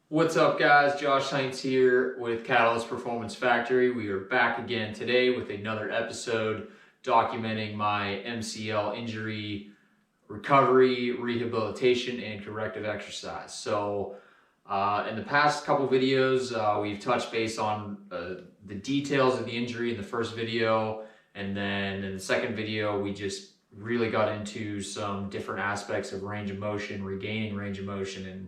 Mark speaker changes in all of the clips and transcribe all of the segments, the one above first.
Speaker 1: What's up, guys? Josh Heinz here with Catalyst Performance Factory. We are back again today with another episode documenting my MCL injury recovery, rehabilitation, and corrective exercise. So in the past couple videos, we've touched base on the details of the injury in the first video, and then in the second video, we just really got into some different aspects of range of motion, regaining range of motion,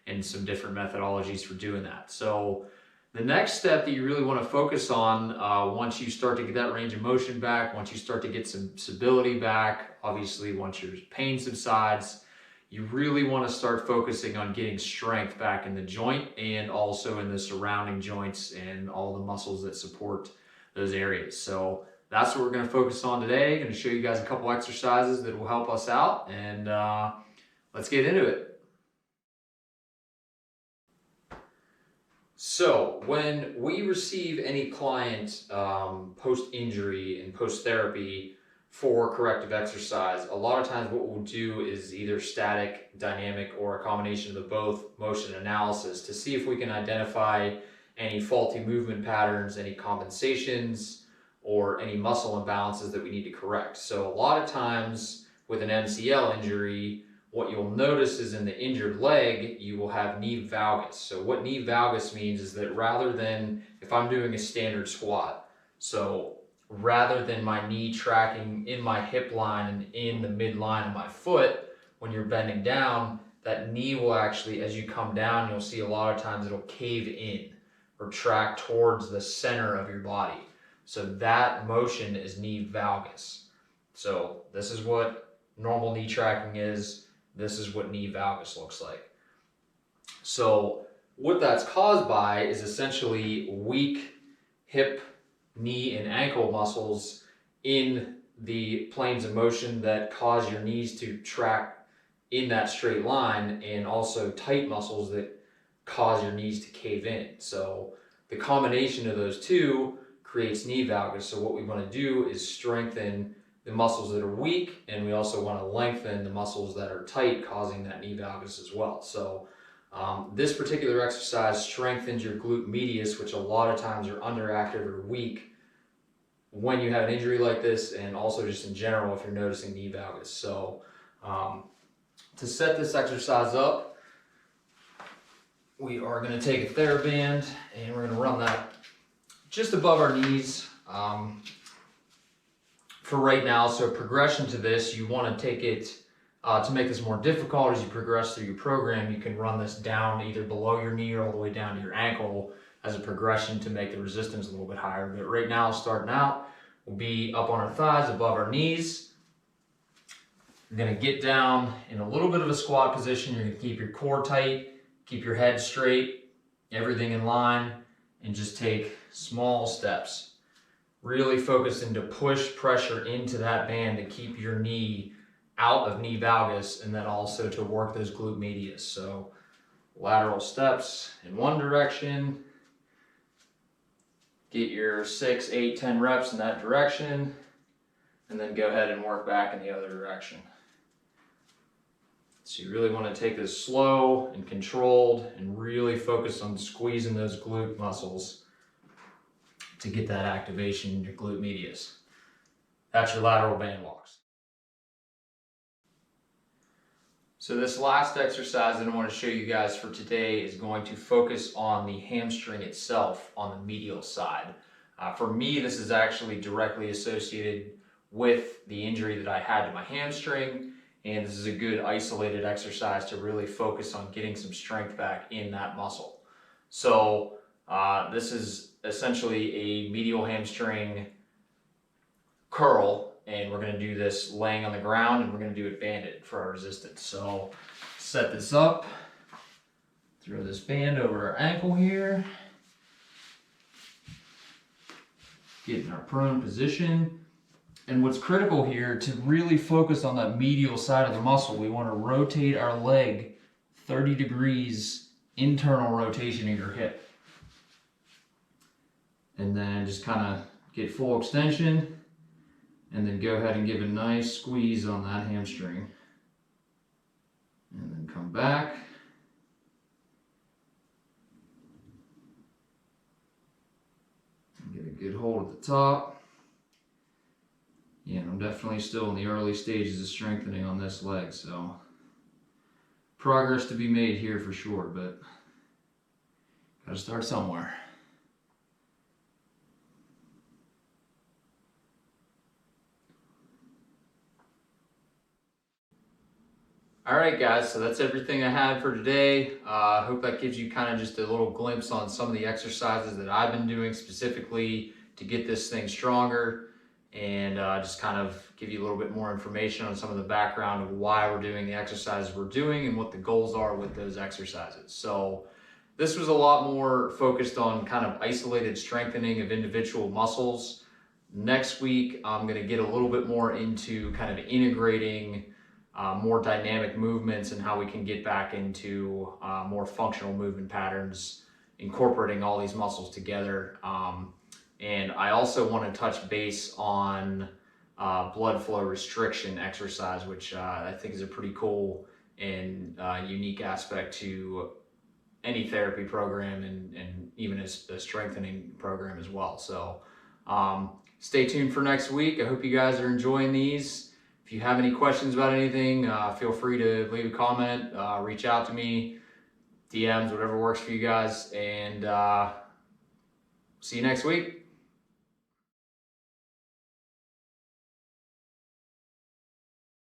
Speaker 1: and some different methodologies for doing that. So the next step that you really want to focus on once you start to get that range of motion back, once you start to get some stability back, obviously once your pain subsides, you really want to start focusing on getting strength back in the joint and also in the surrounding joints and all the muscles that support those areas. So that's what we're going to focus on today. I'm going to show you guys a couple exercises that will help us out, and let's get into it. So when we receive any client post-injury and post-therapy for corrective exercise, a lot of times what we'll do is either static, dynamic, or a combination of the both motion analysis to see if we can identify any faulty movement patterns, any compensations, or any muscle imbalances that we need to correct. So a lot of times with an MCL injury, what you'll notice is in the injured leg, you will have knee valgus. So what knee valgus means is that rather than, if I'm doing a standard squat, so rather than my knee tracking in my hip line and in the midline of my foot, when you're bending down, that knee will actually, as you come down, you'll see a lot of times it'll cave in or track towards the center of your body. So that motion is knee valgus. So this is what normal knee tracking is. This is what knee valgus looks like. So what that's caused by is essentially weak hip, knee, and ankle muscles in the planes of motion that cause your knees to track in that straight line, and also tight muscles that cause your knees to cave in. So the combination of those two creates knee valgus. So what we want to do is strengthen the muscles that are weak, and we also want to lengthen the muscles that are tight, causing that knee valgus as well. So this particular exercise strengthens your glute medius, which a lot of times are underactive or weak when you have an injury like this, and also just in general if you're noticing knee valgus. So to set this exercise up, we are going to take a TheraBand and we're going to run that just above our knees. For right now, so progression to this, you want to take it to make this more difficult as you progress through your program. You can run this down either below your knee or all the way down to your ankle as a progression to make the resistance a little bit higher. But right now, starting out, we'll be up on our thighs, above our knees. You're going to get down in a little bit of a squat position. You're going to keep your core tight, keep your head straight, everything in line, and just take small steps. Really focusing to push pressure into that band to keep your knee out of knee valgus, and then also to work those glute medius. So lateral steps in one direction, get your 6, 8, 10 reps in that direction, and then go ahead and work back in the other direction. So you really want to take this slow and controlled and really focus on squeezing those glute muscles to get that activation in your glute medius. That's your lateral band walks. So this last exercise that I want to show you guys for today is going to focus on the hamstring itself on the medial side. For me, this is actually directly associated with the injury that I had to my hamstring, and this is a good isolated exercise to really focus on getting some strength back in that muscle. So this is essentially a medial hamstring curl, and we're going to do this laying on the ground, and we're going to do it banded for our resistance. So set this up, throw this band over our ankle here, get in our prone position. And what's critical here, to really focus on that medial side of the muscle, we want to rotate our leg 30 degrees internal rotation of your hip. And then just kind of get full extension, and then go ahead and give a nice squeeze on that hamstring. And then come back at the top. Yeah, I'm definitely still in the early stages of strengthening on this leg, so progress to be made here for sure, but gotta start somewhere. All right, guys, so that's everything I had for today. I hope that gives you kind of just a little glimpse on some of the exercises that I've been doing specifically to get this thing stronger, and just kind of give you a little bit more information on some of the background of why we're doing the exercises we're doing and what the goals are with those exercises. So this was a lot more focused on kind of isolated strengthening of individual muscles. Next week, I'm going to get a little bit more into kind of integrating more dynamic movements and how we can get back into more functional movement patterns, incorporating all these muscles together. And I also want to touch base on blood flow restriction exercise, which I think is a pretty cool and unique aspect to any therapy program and even a strengthening program as well. So stay tuned for next week. I hope you guys are enjoying these. If you have any questions about anything, feel free to leave a comment, reach out to me, DMs, whatever works for you guys, and see you next week.